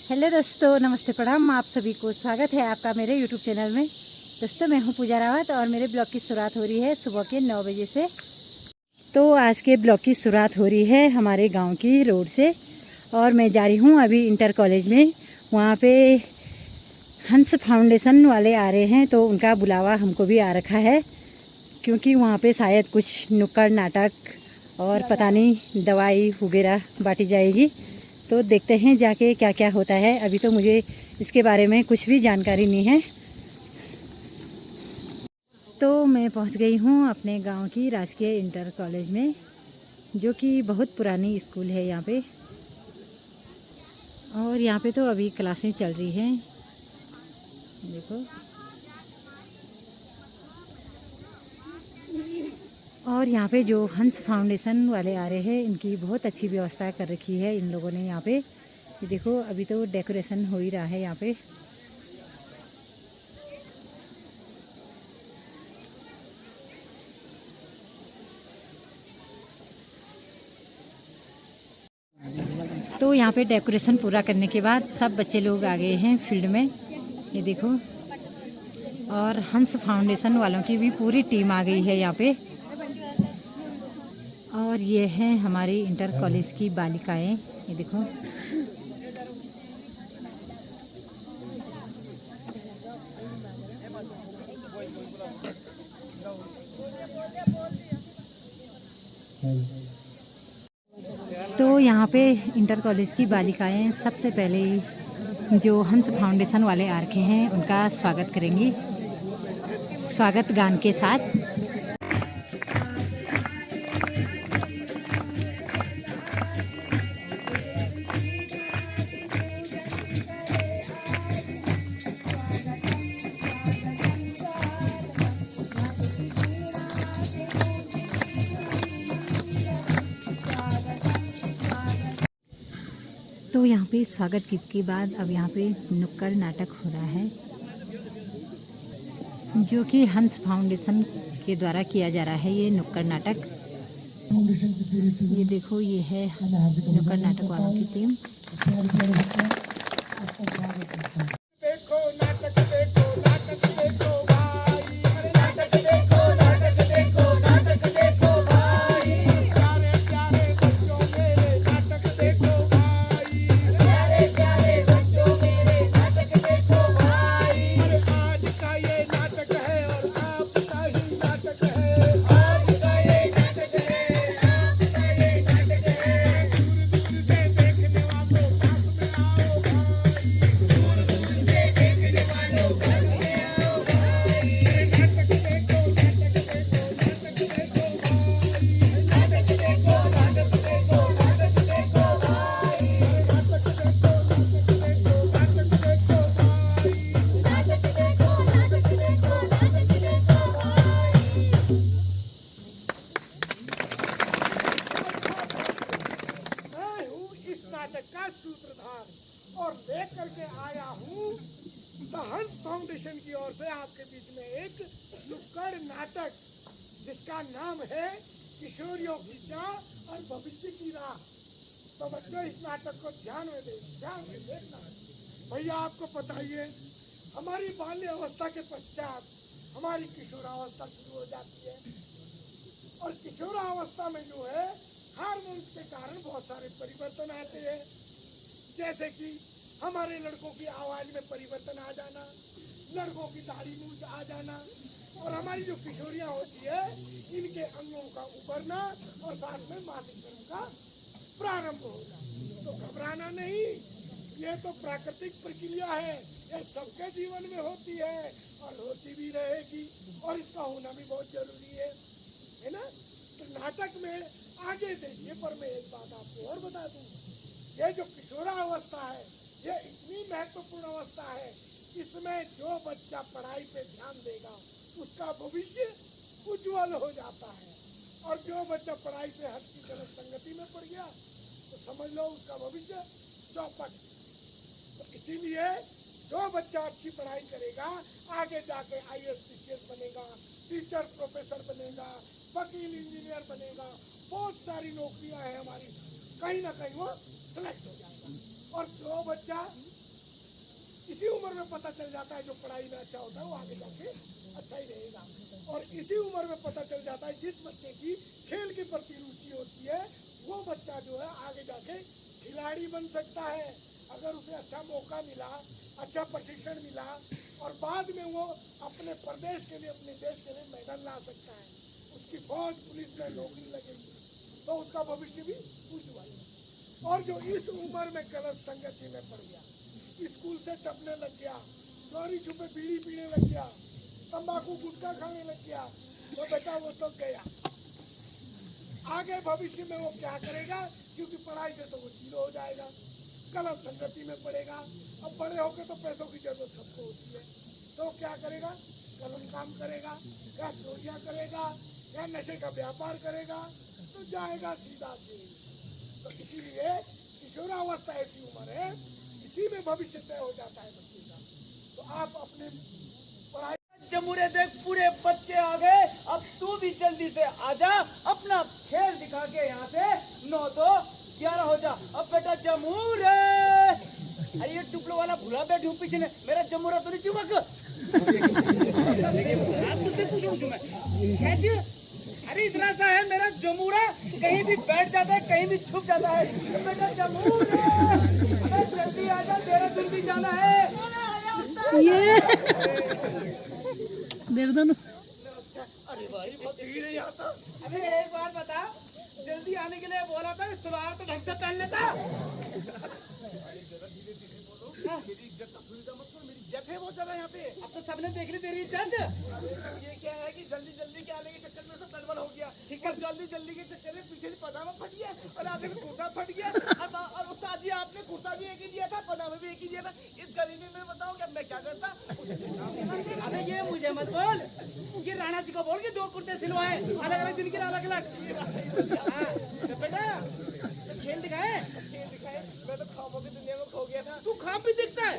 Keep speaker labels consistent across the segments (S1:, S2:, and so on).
S1: Hello दोस्तों, नमस्ते प्रणाम। आप सभी को स्वागत है आपका मेरे यूट्यूब चैनल में। दोस्तों, मैं हूं पूजा रावत और मेरे ब्लॉग की शुरुआत हो रही है सुबह के 9 बजे से। तो आज के ब्लॉग की शुरुआत हो रही है हमारे गांव की रोड से और मैं जा रही हूं अभी इंटर कॉलेज में। वहां पे हंस फाउंडेशन वाले आ रहे हैं तो उनका बुलावा हमको भी आ रखा है, क्योंकि वहाँ पे शायद कुछ नुक्कड़ नाटक और पता नहीं दवाई वगैरह बांटी जाएगी। तो देखते हैं जाके क्या क्या होता है। अभी तो मुझे इसके बारे में कुछ भी जानकारी नहीं है। तो मैं पहुंच गई हूं अपने गांव की राजकीय इंटर कॉलेज में, जो कि बहुत पुरानी स्कूल है यहाँ पे। और यहाँ पे तो अभी क्लासें चल रही हैं, देखो। और यहाँ पे जो हंस फाउंडेशन वाले आ रहे हैं, इनकी बहुत अच्छी व्यवस्था कर रखी है इन लोगों ने यहाँ पे। ये देखो, अभी तो डेकोरेशन हो ही रहा है यहाँ पे। तो यहाँ पे डेकोरेशन पूरा करने के बाद सब बच्चे लोग आ गए हैं फील्ड में, ये देखो। और हंस फाउंडेशन वालों की भी पूरी टीम आ गई है यहाँ पे। और ये हैं हमारी इंटर कॉलेज की बालिकाएं, ये देखो। तो यहाँ पे इंटर कॉलेज की बालिकाएं सबसे पहले जो हंस फाउंडेशन वाले आ रखे हैं उनका स्वागत करेंगी, स्वागत गान के साथ। तो यहाँ पे स्वागत गीत के बाद अब यहाँ पे नुक्कड़ नाटक हो रहा है, जो कि हंस फाउंडेशन के द्वारा किया जा रहा है ये नुक्कड़ नाटक। ये देखो, ये है नुक्कड़ नाटक वालों की टीम।
S2: का सूत्रधार और लेकर के आया हूँ द हंस फाउंडेशन की ओर से आपके बीच में एक नुक्कड़ नाटक, जिसका नाम है किशोरियों की चाह और भविष्य की राह। तो बच्चों, इस नाटक को ध्यान में देखना। भैया, आपको पता ही है, हमारी बाल्य अवस्था के पश्चात हमारी किशोरावस्था शुरू हो जाती है। और किशोरावस्था में जो है, हार्मोन्स के कारण बहुत सारे परिवर्तन आते हैं, जैसे कि हमारे लड़कों की आवाज में परिवर्तन आ जाना, लड़कों की दाढ़ी मूंछ आ जाना, और हमारी जो किशोरियां होती है, इनके अंगों का उभरना और साथ में मासिक धर्म का प्रारंभ होना। तो घबराना नहीं, ये तो प्राकृतिक प्रक्रिया है, ये सबके जीवन में होती है और होती भी रहेगी, और इसका होना भी बहुत जरूरी है ना। तो नाटक में आगे देखिए, पर मैं एक बात आपको और बता दूं, ये जो किशोरावस्था है, ये इतनी महत्वपूर्ण अवस्था है, इसमें जो बच्चा पढ़ाई पे ध्यान देगा उसका भविष्य उज्जवल हो जाता है, और जो बच्चा पढ़ाई से हट की गलत संगति में पड़ गया तो समझ लो उसका भविष्य चौपट। तो इसीलिए जो बच्चा अच्छी पढ़ाई करेगा, आगे जाके IAS PCS बनेगा, टीचर प्रोफेसर बनेगा, वकील इंजीनियर बनेगा, बहुत सारी नौकरियां हैं हमारी, कहीं ना कहीं वो सिलेक्ट हो जाएगा। और जो बच्चा इसी उम्र में पता चल जाता है जो पढ़ाई में अच्छा होता है वो आगे जाके अच्छा ही रहेगा। और इसी उम्र में पता चल जाता है जिस बच्चे की खेल के प्रति रुचि होती है वो बच्चा जो है आगे जाके खिलाड़ी बन सकता है, अगर उसे अच्छा मौका मिला, अच्छा प्रशिक्षण मिला और बाद में वो अपने प्रदेश के लिए, अपने देश के लिए मेडल ला सकता है, उसकी फौज पुलिस में नौकरी लगेगी तो उसका भविष्य भी उज्ज्वल है। और जो इस उम्र में गलत संगति में पड़ गया, स्कूल से टपने लग गया, चोरी छुपे बीड़ी पीने लग गया, तंबाकू गुटखा खाने लग गया, तो बेटा वो तो गया। आगे भविष्य में वो क्या करेगा, क्योंकि पढ़ाई से तो वो जीरो हो जाएगा, गलत संगति में पड़ेगा। अब बड़े होकर तो पैसों की जरूरत सबको होती है, तो क्या करेगा, गलत काम करेगा, या चोरियां करेगा, या नशे का व्यापार करेगा, तो जाएगा सीधा जेल। तो इसीलिए किशोरावस्था ऐसी उम्र है, इसी में भविष्य तय हो जाता है बच्चे का। तो आप अपने पढ़ाई
S3: जमुरे देख पूरे बच्चे आ गए, अब तू भी जल्दी से आजा, अपना खेल दिखा के यहाँ से 9 तो 11 हो जा। अब बेटा जमूरे, अरे ये टुकड़ो वाला भूला बैठी हूँ पीछे ने, मेरा जमूरा तो नहीं चुमक। तुझसे पूछूं मैं, कैसे? अरे इतना सा है मेरा जमूरा, कहीं भी बैठ जाता है, कहीं भी छुप जाता है। तो बेटा जमूरे, अरे जल्दी आजा, तेरा दिन भी जाना है।
S1: ये देवदान
S2: अरे भाई बहुत भीड़ है यहाँ तो।
S3: अबे एक बात बता, जल्दी आने के लिए बोला था, सलवार तो ढंग से पहन लेता।
S2: मेरी इज्जत का सुविधा मत करो, मेरी इज्जत है बहुत ज्यादा यहाँ पे।
S3: अब तो सबने देख ली तेरी इज्जत।
S2: ये क्या है कि जल्दी जल्दी के आने के चक्कर में सब गड़बड़ हो गया, ठीक है, जल्दी जल्दी के चक्कर में पीछे से पजामा फट गया और आगे से कुर्ता फट गया। और उस्ताद जी आपने कुर्ता भी एक ही दिया था, पजामा भी एक ही दिया था, इस गरीबी में बताओ कि अब मैं क्या करता।
S3: अबे ये मुझे मत बोल, ये राणा जी को बोल के 2 कुर्ते सिलवाए, अलग अलग दिन के अलग अलग। बेटा खेल दिखाए,
S2: मैं तो ख्वाबों की दुनिया में खो गया था।
S3: तू खाम भी दिखता है।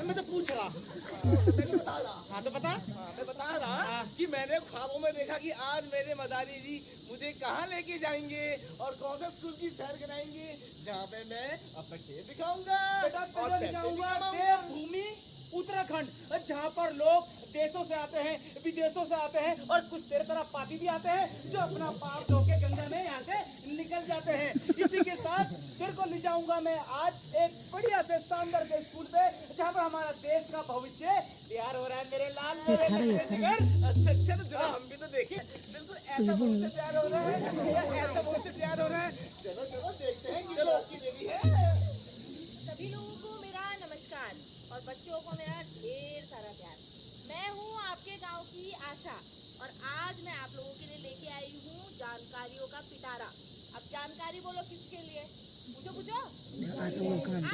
S3: मैं तो पूछ रहा,
S2: मैंने बता रहा,
S3: हाँ तो बता।
S2: मैं बता रहा कि मैंने ख्वाबों में देखा कि आज मेरे मदारी जी मुझे कहाँ लेके जाएंगे और कौन सा स्कूल की सैर कराएंगे जहाँ पे मैं अपना खेल दिखाऊंगा
S3: बेटा
S2: और
S3: तुझे
S2: पैसे
S3: दिखाऊंगा
S2: भी कमाऊंगा।
S3: देवभूमि उत्तराखंड, जहाँ पर लोग देशों से आते हैं, विदेशों से आते हैं और कुछ तेरे तरह पापी भी आते हैं जो अपना पाप धो के गंगा में यहाँ से निकल जाते हैं। इसी के साथ तेरे को ले जाऊंगा मैं आज एक बढ़िया से शानदार से स्कूल पे, जहाँ पर हमारा देश का भविष्य तैयार हो रहा है। मेरे लाल मेरे जिगर,
S2: अच्छा तो जरा हम भी तो देखें, बिल्कुल ऐसा मुझसे तैयार हो रहा है या ऐसा मुझसे तैयार हो रहा है। चलो चलो देखते हैं कि लड़की देवी है।
S4: सभी लोगों को मेरा नमस्कार और बच्चों को मेरा ढेर सारा प्यार। मैं हूँ आपके गांव की आशा और आज मैं आप लोगों के लिए लेके आई हूँ जानकारियों का पिटारा। अब जानकारी बोलो किसके लिए? पूछो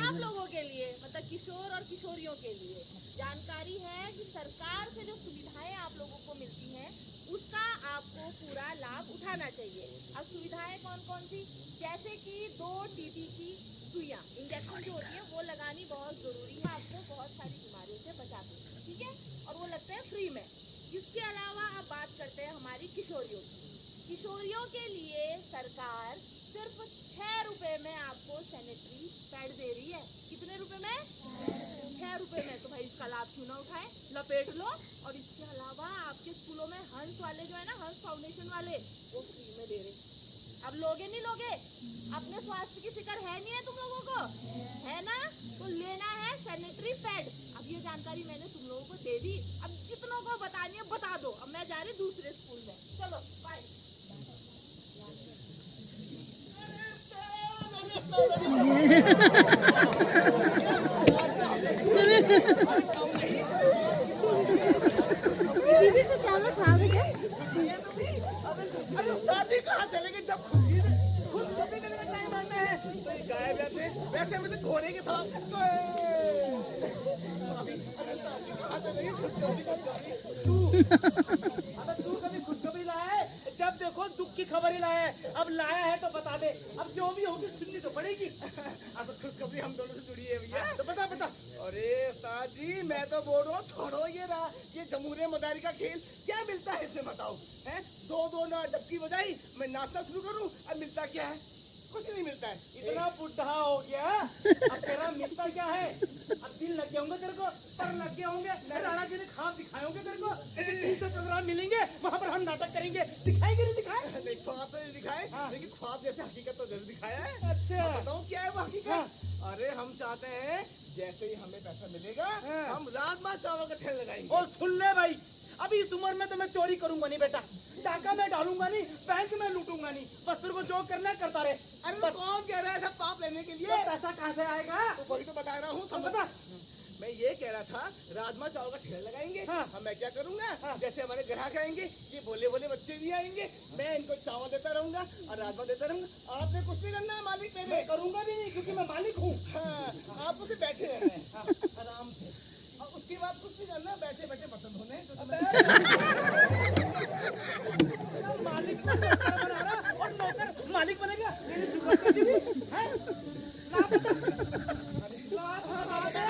S4: आप लोगों के लिए, मतलब किशोर और किशोरियों के लिए। जानकारी है कि सरकार से जो सुविधाएं आप लोगों को मिलती हैं उसका आपको पूरा लाभ उठाना चाहिए। अब सुविधाएं कौन कौन सी? जैसे कि 2 टीटी की सुइयां, इंजेक्शन जो होती है वो लगानी बहुत जरूरी है, आपको बहुत सारी बीमारियों से बचाती है, ठीक है, और वो लगते हैं फ्री में। इसके अलावा अब बात करते हैं हमारी किशोरियों की। किशोरियों के लिए सरकार सिर्फ 6 रुपए में आपको सैनिटरी पैड दे रही है। कितने रुपए में? 6 रुपए में। तो भाई इसका लाभ क्यों ना उठाए, लपेट लो। और इसके अलावा आपके स्कूलों में हंस वाले जो है ना, हंस फाउंडेशन वाले, वो फ्री में दे रहे। अब लोगे नहीं लोगे? अपने स्वास्थ्य की फिक्र है नहीं है तुम लोगों को, है ना? तो लेना है सैनिटरी पैड। अब ये जानकारी मैंने तुम लोगों को दे दी, अब जितनों को बतानी है बता दो। अब मैं जा रही दूसरे स्कूल में, चलो बाय।
S1: दीदी से क्या लोग खा गए?
S2: अरे उस्ताद जी कहाँ चले गए जब खुशखबरी देने का टाइम आना है? तो ये गायब रहते, वैसे मुझे घोड़े के साथ कहाँ चले गए? खुशखबरी
S3: तू कभी खुशखबरी लाया है? जब देखो दुख की खबर ही लाया है। अब लाया है तो बता दे, अब जो भी होगी सुननी तो पड़ेगी।
S2: अब खुशखबरी हम दोनों से जुड़ी है भैया।
S3: तो बता बता।
S2: अरे उस्ताद जी मैं तो बोल रहा हूँ, छोड़ो ये जमूरे मदारी का खेल, क्या मिलता है इसमें बताओ? हैं 2-2 ना डबकी बजाई, मैं नाचना शुरू करूँ, अब मिलता क्या है?
S3: कुछ नहीं मिलता है। इतना बुढ़ा हो गया, अब तेरा मिलता क्या है? अब दिल लग गए होंगे तेरे को, पर लग गए होंगे, राणा जी ने ख्वाब दिखाए होंगे तेरे को, 315 मिलेंगे, वहाँ पर हम नाटक करेंगे। दिखाएंगे नहीं दिखाए?
S5: नहीं, ख्वाब तो नहीं दिखाए, लेकिन ख्वाब जैसे हकीकत तो जरूर दिखाया है।
S3: अच्छा।
S5: अब बताओ क्या है वो हकीकत? अरे हम चाहते हैं जैसे ही हमें पैसा मिलेगा हम राजमा चावल का ठेला लगाएंगे।
S3: और सुन ले भाई, अभी इस उम्र में तो मैं चोरी करूंगा नहीं बेटा, डाका में डालूंगा नहीं, बैंक में लूटूंगा नहीं, बस तेरे को जो करना है करता रहे।
S5: अरे
S3: बस
S5: कौन कह रहा है सब पाप लेने के लिए?
S3: ये पैसा कहाँ से आएगा?
S5: तो वही तो बता रहा हूँ,
S3: सब
S5: समझ।
S3: बता।
S5: मैं ये कह रहा था राजमा चावल का ठेला लगाएंगे।
S3: हाँ।
S5: अब मैं क्या करूंगा, जैसे हमारे ग्राहक आएंगे, ये बोले बोले बच्चे भी आएंगे, मैं इनको चावल देता रहूंगा और राजमा देता रहूंगा। आपने कुछ नहीं करना है मालिक मेरे।
S3: मैं करूंगा भी नहीं क्योंकि मैं मालिक हूँ।
S5: हाँ, आप उसे बैठे रहना है आराम से, और उसके बाद कुछ नहीं करना, बैठे बैठे बर्तन धोने। तो
S3: मालिक को नौकर बना रहा और नौकर मालिक बनेगा, मेरी जुबान कटी हुई है? ला बता।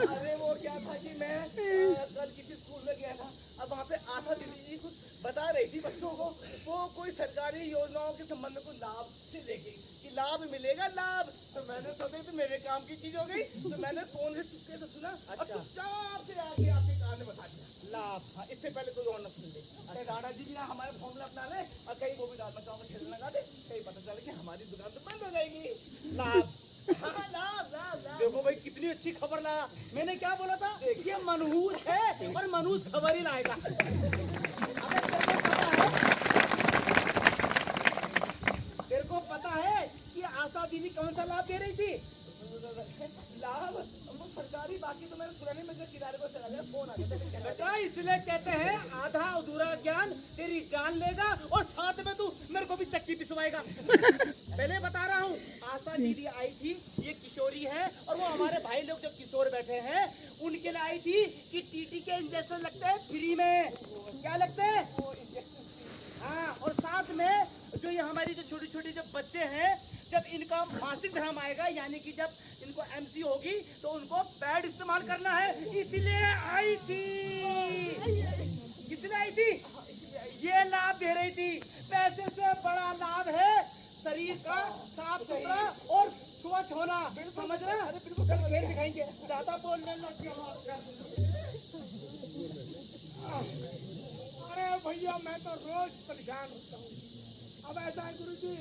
S5: अरे वो क्या था कि मैं कल किसी स्कूल में गया था, अब वहाँ पे आशा दीदी जी कुछ बता रही थी बच्चों को, वो कोई सरकारी योजनाओं के संबंध में कुछ लाभ से लेके कि लाभ मिलेगा लाभ। तो मैंने सोचा तो मेरे काम की चीज हो गई, तो मैंने फोन से चुपके से सुना और चुपचाप से आके आपके कान में बता दिया लाभ। हाँ, इससे पहले कोई और न सुन ले। अरे राणा जी भी ना हमारे फॉर्मूला अपना ले और कहीं वो भी राजमा चावल का ठेला लगा दे, कहीं पता चले कि हमारी दुकान तो बंद हो जाएगी।
S3: लाभ।
S5: हाँ, लाभ लाभ लाभ।
S3: देखो भाई कितनी अच्छी खबर लाया। मैंने क्या बोला था? ये मनहूस है और मनहूस खबर ही लाएगा। तेरे को पता है कि आशा दीदी कौन सा लाभ दे रही थी?
S5: लाभ वो सरकारी, बाकी तो मैंने सुना नहीं, मुझे किनारे पर चला गया, फोन आ गया।
S3: बेटा इसलिए कहते हैं आधा अधूरा ज्ञान तेरी जान लेगा और साथ में तू मेरे को भी चक्की पिसवाएगा। पहले बता रहा हूँ, आशा दीदी आई थी, ये किशोरी है और वो हमारे भाई लोग जो किशोर बैठे हैं उनके लिए आई थी कि टीटी के इंजेक्शन लगते हैं फ्री में। क्या लगते हैं? हाँ, और साथ में जो ये हमारी जो छोटी छोटी जो बच्चे हैं, जब इनका मासिक धर्म आएगा यानी कि जब इनको एमसी होगी तो उनको पैड इस्तेमाल करना है, इसलिए आई थी। इसलिए आई थी, ये लाभ दे रही थी। पैसे से बड़ा लाभ है शरीर का साफ सुथरा और स्वच्छ होना, समझ रहे? अरे बिल्कुल खेल दिखाएंगे, ज्यादा बोलने लग गया।
S2: अरे भैया मैं तो रोज परेशान होता हूँ। अब ऐसा है गुरुजी,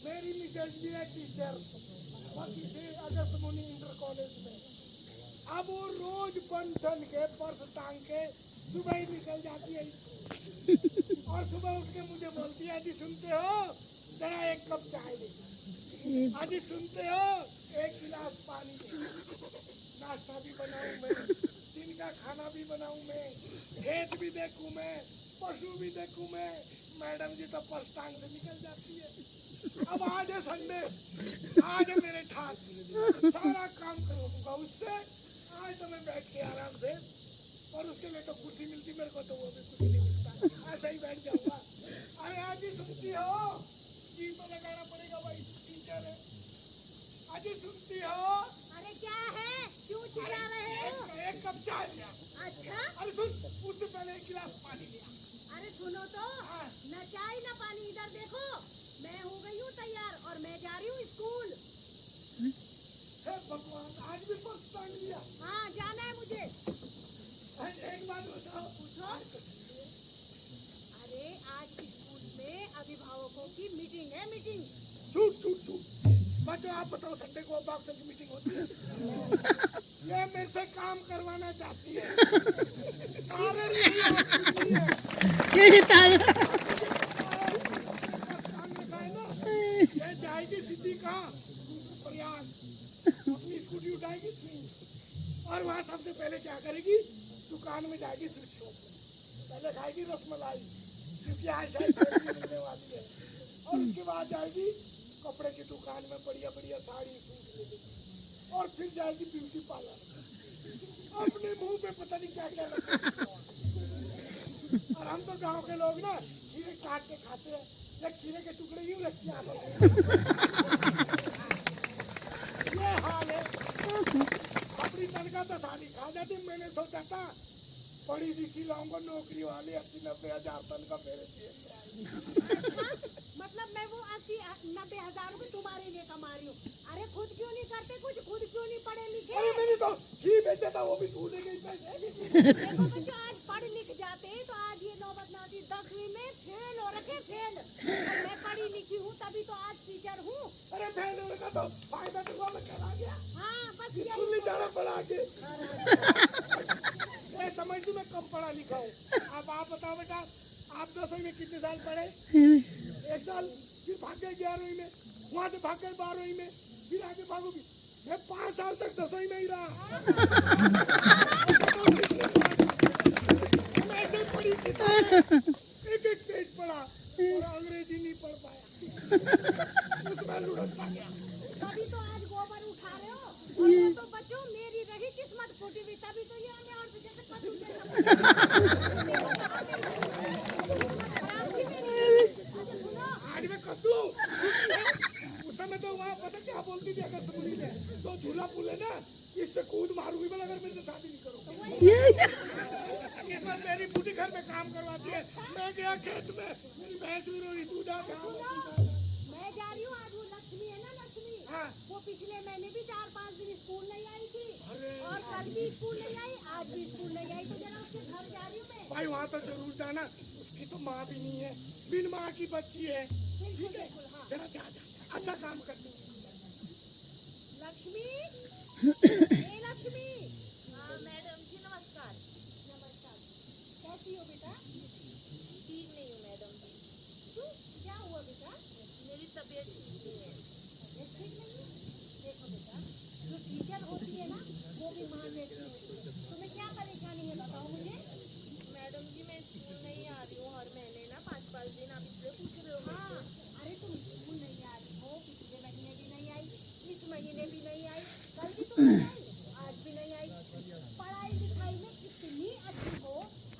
S2: मेरी मिसेज भी है टीचर, वो किसी अगस्त मुनि इंटर कॉलेज में। अब वो रोज बन ठन के पर्स टांग के सुबह ही निकल जाती है और सुबह उठ के मुझे बोलती है, जी सुनते हो जरा एक कप चाय दे, आज सुनते हो एक गिलास पानी दे। नाश्ता भी बनाऊं मैं, दिन का खाना भी बनाऊं मैं, खेत भी देखूं मैं, पशु भी देखूं मैं। मैडम जी तो पर्स टांग से निकल जाती है। अब आज है संडे, आज है मेरे ठाक, सारा काम करूंगा उससे। आज तो मैं बैठ के आराम से, और उसके लिए तो कुर्सी मिलती मेरे को, तो वो भी कुछ नहीं मिलता, ऐसा ही बैठ जाऊंगा। अरे आज ही सुनती हो, जी तो लगाना पड़ेगा भाई, टीचर है। आज ही सुनती हो?
S4: अरे क्या है, क्यों चिल्ला रहे हो?
S2: एक कप चाय लिया।
S4: अच्छा,
S2: अरे सुन, उससे पहले एक गिलास पानी लिया।
S4: अरे सुनो तो, न चाय न पानी, इधर देखो, मैं हो गई हूँ तैयार और मैं जा रही हूँ स्कूल।
S2: हे भगवान, आज भी पर्स टांग लिया।
S4: हाँ, जाना है मुझे।
S2: एक बात बताओ,
S4: पूछो। अरे आज स्कूल में अभिभावकों की मीटिंग है, मीटिंग।
S2: झूठ झूठ झूठ। बच्चों आप बताओ, संडे को बॉक्सर की मीटिंग होती है? ये मेरे से काम करवाना चाहती है। कारण यही होती है। ये जाएगी सीधी कहाँ? प्रयाग। अपनी स्कूटी उठाएगी स्विंग, और वहाँ सबसे पहले क्या करेगी? दुकान में जाएगी स्वीट शॉप में, पहले खाएगी रसमलाई क्योंकि आज शायद सर्दी मिलने वाली है, और उसके बाद जाएगी कपड़े की दुकान में बढ़िया बढ़िया साड़ी सूट लेगी, और फिर जाएगी ब्यूटी पार्लर। अपने मुंह पे पता नहीं क्या क्या लगता। और हम तो गांव के लोग ना खीरे काट के खाते हैं, या खीरे के टुकड़े यूं रखते हैं। ये हाल है। अपनी तनख्वाह तो सारी खा जाती। मैंने सोचा था पढ़ी लिखी लाऊंगा, नौकरी वाली 80-90 हजार तनख्वाह मेरे चाहिए।
S4: अच्छा,
S6: मतलब मैं वो 80-90 हज़ार रुपए तुम्हारे लिए कमा रही हूँ। अरे खुद क्यों नहीं करते कुछ, खुद क्यों नहीं पढ़े लिखे?
S2: अरे मैंने तो घी बेचा था, वो भी तू दे गई पैसे।
S6: देखो बच्चों, आज पढ़ लिख जाते तो आज ये नौबत ना आती। 10वीं में फेल हो रखे, फेल। और मैं पढ़ी लिखी हूँ तभी तो आज टीचर हूँ।
S2: अरे फेल होने का तो फायदा तो वो करा गया,
S6: हाँ बस
S2: स्कूल नहीं जाना पड़ा के। मैं समझती मैं कम पढ़ा लिखा हूँ। अब आप बताओ बेटा, आप 10वीं में कितने साल पढ़े? 1 साल। फिर भाग गए 11वीं में, वहाँ से भाग गए 12वीं में, फिर आगे भागोगी। मैं 5 साल तक 10वीं में ही रहा। मैं ऐसे पढ़ी किताबें, एक पेज पढ़ा और अंग्रेजी नहीं पढ़ पाया, उसमें लुढ़कता गया।
S6: तभी तो आज गोबर उठा रहे हो। और वो तो बच्चों मेरी रही किस्मत फूटी हुई, तभी तो ये हमें और पीछे से कद्दू
S2: आज मैं कद्दू। उस समय तो वहाँ पता क्या बोलती थी अगर सुनी ने, तो झूला फूले ना, इससे कूद मारूंगी मैं अगर मेरे से शादी नहीं करूँगी। किस्मत मेरी बूढ़ी घर में काम करवाती है। मैं गया खेत में, मेरी भैंस भी रो रही, दूध आ गया।
S6: मैं जा रही हूँ। आज वो लक्ष्मी है ना, लक्ष्मी,
S2: हाँ।
S6: वो पिछले महीने भी 4-5 दिन स्कूल नहीं आई थी।
S2: अरे।
S6: और कल भी स्कूल नहीं आई, आज भी स्कूल नहीं आई। तो जरा उसके घर जा रही हूँ मैं।
S2: भाई वहाँ तो जरूर जाना, उसकी तो माँ भी नहीं है, बिन माँ की बच्ची है। ठीक है, जरा जा जा, अच्छा काम करती है।
S6: लक्ष्मी, ए लक्ष्मी।
S4: हाँ मैडम जी नमस्कार।
S6: नमस्कार। कैसी हो बेटा?
S4: ठीक नहीं हूँ मैडम जी,
S6: क्यों, क्या हुआ बेटा?
S4: मेरी तबीयत ठीक नहीं है।
S6: ये ठीक नहीं है? देखो बेटा, जो टीचर होती है ना, वो भी माँ जैसी होती है। तुम्हें क्या परेशानी है बताओ मुझे।
S4: मैडम जी मैं स्कूल नहीं आ रही हूँ हर महीने ना 5-5 दिन, आप इसलिए पूछ रहे हो।
S6: हाँ, अरे तुम स्कूल नहीं आ रही हो, पिछले महीने भी नहीं आई, इस महीने भी नहीं आई, कल भी तो नहीं आई, आज भी नहीं आई। पढ़ाई लिखाई में इतनी अच्छी हो,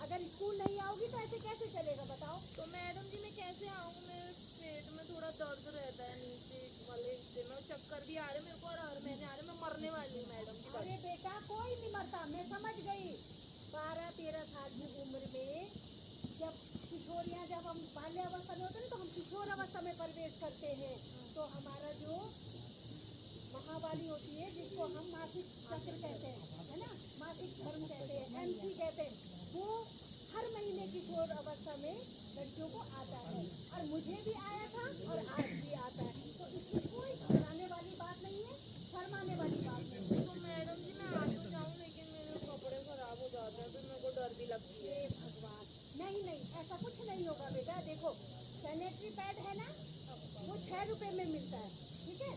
S6: अगर स्कूल नहीं आओगी तो ऐसे कैसे चलेगा बताओ?
S4: तो मैडम जी मैं कैसे आऊँ? मेरे पेट में थोड़ा दर्द रहता है, नीचे वाले हिस्से में चक्कर भी आ रहे मेरे को, और हर महीने आ रहे, मैं मरने वाली हूँ मैडम जी।
S6: अरे बेटा कोई नहीं मरता, मैं समझ गई। 12-13 साल की उम्र में जब किशोरियाँ, जब हम बाल्यावस्था में होते हैं तो हम किशोर अवस्था में प्रवेश करते हैं, तो हमारा जो महावाली होती है, जिसको हम मासिक चक्र कहते हैं, है ना, मासिक धर्म कहते हैं, MC कहते हैं, वो हर महीने किशोर अवस्था में लड़कियों को आता है। और मुझे भी आया था और आज भी आता है, तो इसमें कोई घबराने वाली बात नहीं है, शर्माने वाली बात नहीं है।
S4: तो मैडम जी मैं आ तो जाऊँ, लेकिन मेरे कपड़े खराब हो जाते हैं, तो मेरे को डर भी लगती है।
S6: हे भगवान, नहीं नहीं, ऐसा कुछ नहीं होगा बेटा। देखो सैनिटरी पैड है ना, वो 6 रुपए में मिलता है, ठीक है?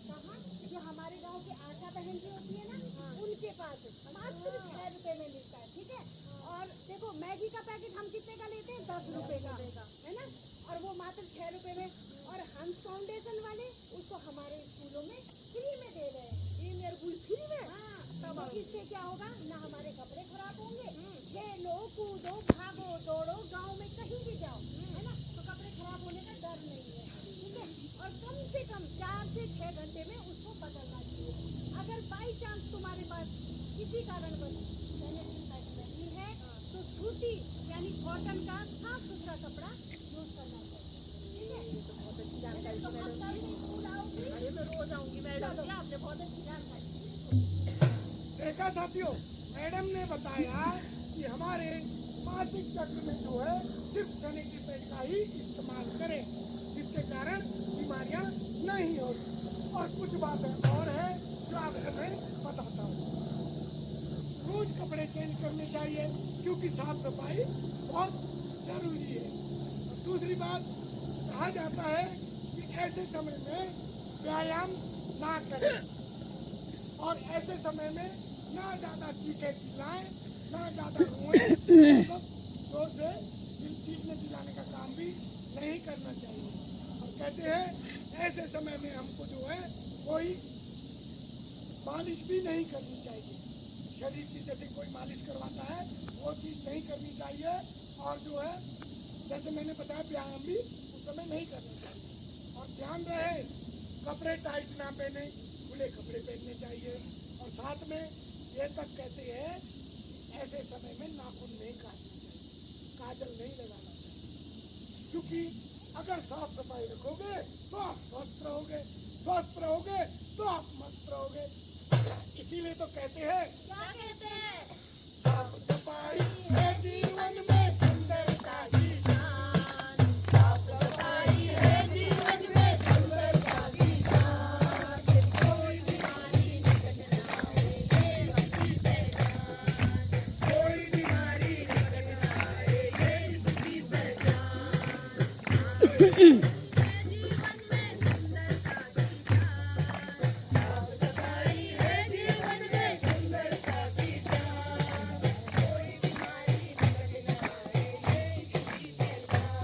S6: कहाँ? जो हमारे गांव की आशा बहन जी होती है ना, उनके पास मात्र 6 रुपए में मिलता है, ठीक है? और देखो मैगी का पैकेट हम कितने का लेते हैं? 10 रुपए का, है ना? और वो मात्र 6 रुपए में। और हंस फाउंडेशन वाले उसको हमारे स्कूलों में फ्री में दे रहे हैं।
S4: ये मेरे को फ्री में?
S6: हाँ, तो इससे क्या होगा ना, हमारे कपड़े खराब होंगे, खेलो कूदो भागो दौड़ो, गांव में कहीं भी जाओ, है ना, तो कपड़े खराब होने का डर नहीं है, ठीक है? और कम से कम 4 से 6 घंटे में उसको बदलना चाहिए। अगर बाई चांस तुम्हारे पास किसी कारणवश सैनिटरी पैड नहीं है, तो सूती यानी कॉटन का साफ सुथरा कपड़ा यूज करना चाहिए, ठीक है?
S4: बहुत अच्छी जानकारी
S6: तो
S4: थी
S6: हम
S4: मैडम जी।
S6: कल स्कूल आओगी?
S4: अरे मैं रोज आऊंगी मैडम जी, आपने बहुत अच्छी जानकारी दी।
S2: देखा साथियों, मैडम ने बताया कि हमारे मासिक चक्र में जो है सिर्फ सैनिटरी पैड का ही इस्तेमाल करें, जिसके कारण बीमारियां नहीं होती। और कुछ बातें और है जो आपको मैं बताता हूँ। रोज कपड़े चेंज करने चाहिए, क्योंकि साफ सफाई बहुत जरूरी है। और दूसरी बात, कहा जाता है कि ऐसे समय में व्यायाम ना करें, और ऐसे समय में ना ज्यादा चीखे चिल्लाएं, ना ज्यादा रोएं, मतलब जोर से चीखने चिल्लाने का काम भी नहीं करना चाहिए। और कहते हैं ऐसे समय में हमको जो है कोई मालिश भी नहीं करनी चाहिए। शरीर की जैसे कोई मालिश करवाता है वो चीज नहीं करनी चाहिए। और जो है जैसे मैंने बताया, व्यायाम भी उस समय नहीं करना चाहिए। और ध्यान रहे, कपड़े टाइट ना पहने, खुले कपड़े पहनने चाहिए। और साथ में ये तक कहते हैं कि ऐसे समय में नाखून नहीं काटना चाहिए, काजल नहीं लगाना चाहिए, क्योंकि अगर साफ सफाई रखोगे तो आप स्वस्थ रहोगे तो आप मस्त रहोगे। इसीलिए तो कहते हैं
S4: क्या कहते हैं?
S2: साफ सफाई है जीवन में सुंदरता की शान।
S4: साफ सफाई है जीवन में सुंदरता की शान। कोई बीमारी निकट न आए ये इसकी पहचान।
S2: कोई बीमारी निकट न आए ये इसकी पहचान।
S4: जीवन में सुंदरता की
S2: साफ सफाई है जीवन में सुंदरता की शान। कोई बीमारी निकट न आए ये इसकी पहचान।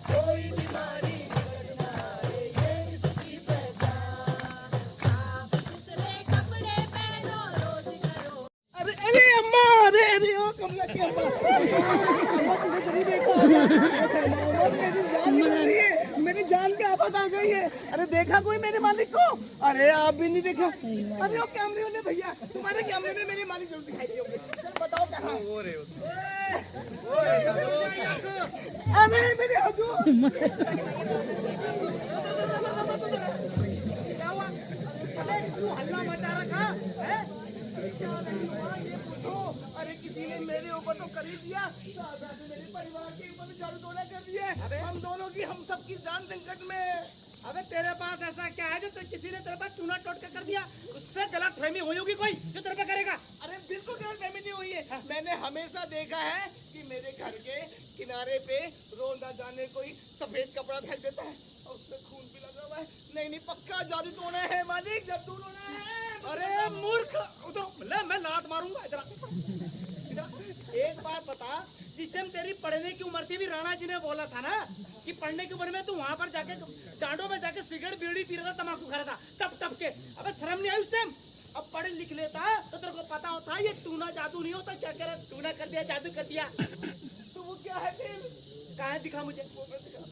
S2: कोई बीमारी निकट न आए ये इसकी पहचान।
S4: साफ सुथरे कपड़े पहनो रोज करो।
S5: अरे अरे अम्मा, अरे अरे ओ कमला की अम्मा, अम्मा तुमने जरूर देखा होगा, मेरी जान पे आफत आ गई है। अरे देखा कोई मेरे मालिक को? अरे आप भी नहीं देखा? अरे वो कैमरे वाले भैया, तुम्हारे कैमरे में मेरे मालिक जरूर दिखाई दिए होंगे। चल बताओ कहाँ? अरे मेरे हजूर, क्या हुआ? अरे तू हल्ला मचा रखा है? क्या नहीं हुआ ये पूछो। अरे किसी ने मेरे ऊपर तो कर ही दिया, साथ साथ मेरे परिवार के ऊपर भी जादू टोना कर दिया। हम दोनों की, हम सबकी जान संकट में।
S3: अबे तेरे पास ऐसा क्या है जो किसी ने तेरे पास चूना टोटका कर दिया? उससे गलतफहमी हुई होगी कोई जो तेरे पे करेगा।
S5: अरे बिल्कुल गलतफहमी नहीं हुई है। मैंने हमेशा देखा है कि मेरे घर के किनारे पे रोज ना जाने कोई सफेद कपड़ा फेंक देता है और उसमें खून भी लगा हुआ है। नहीं नहीं, पक्का जादू टोना है मालिक, जादू टोना है।
S3: अरे मूर्ख, उधर ले, मैं लात मारूंगा। इधर एक बात बता, जिस टाइम तेरी पढ़ने की उम्र थी भी राणा जी ने बोला था ना कि पढ़ने की उम्र में तू वहां पर जाके डांडों में जाके सिगरेट बीड़ी पी रहा था, तम्बाकू खा रहा था, टप टप के। अबे शर्म नहीं आई उस टाइम? अब पढ़ लिख लेता तो तेरे को पता होता ये टूना जादू नहीं होता। क्या कह रहा, टूना कर दिया, जादू कर दिया।
S5: तो वो क्या है फिर?
S3: कहाँ है? दिखा मुझे।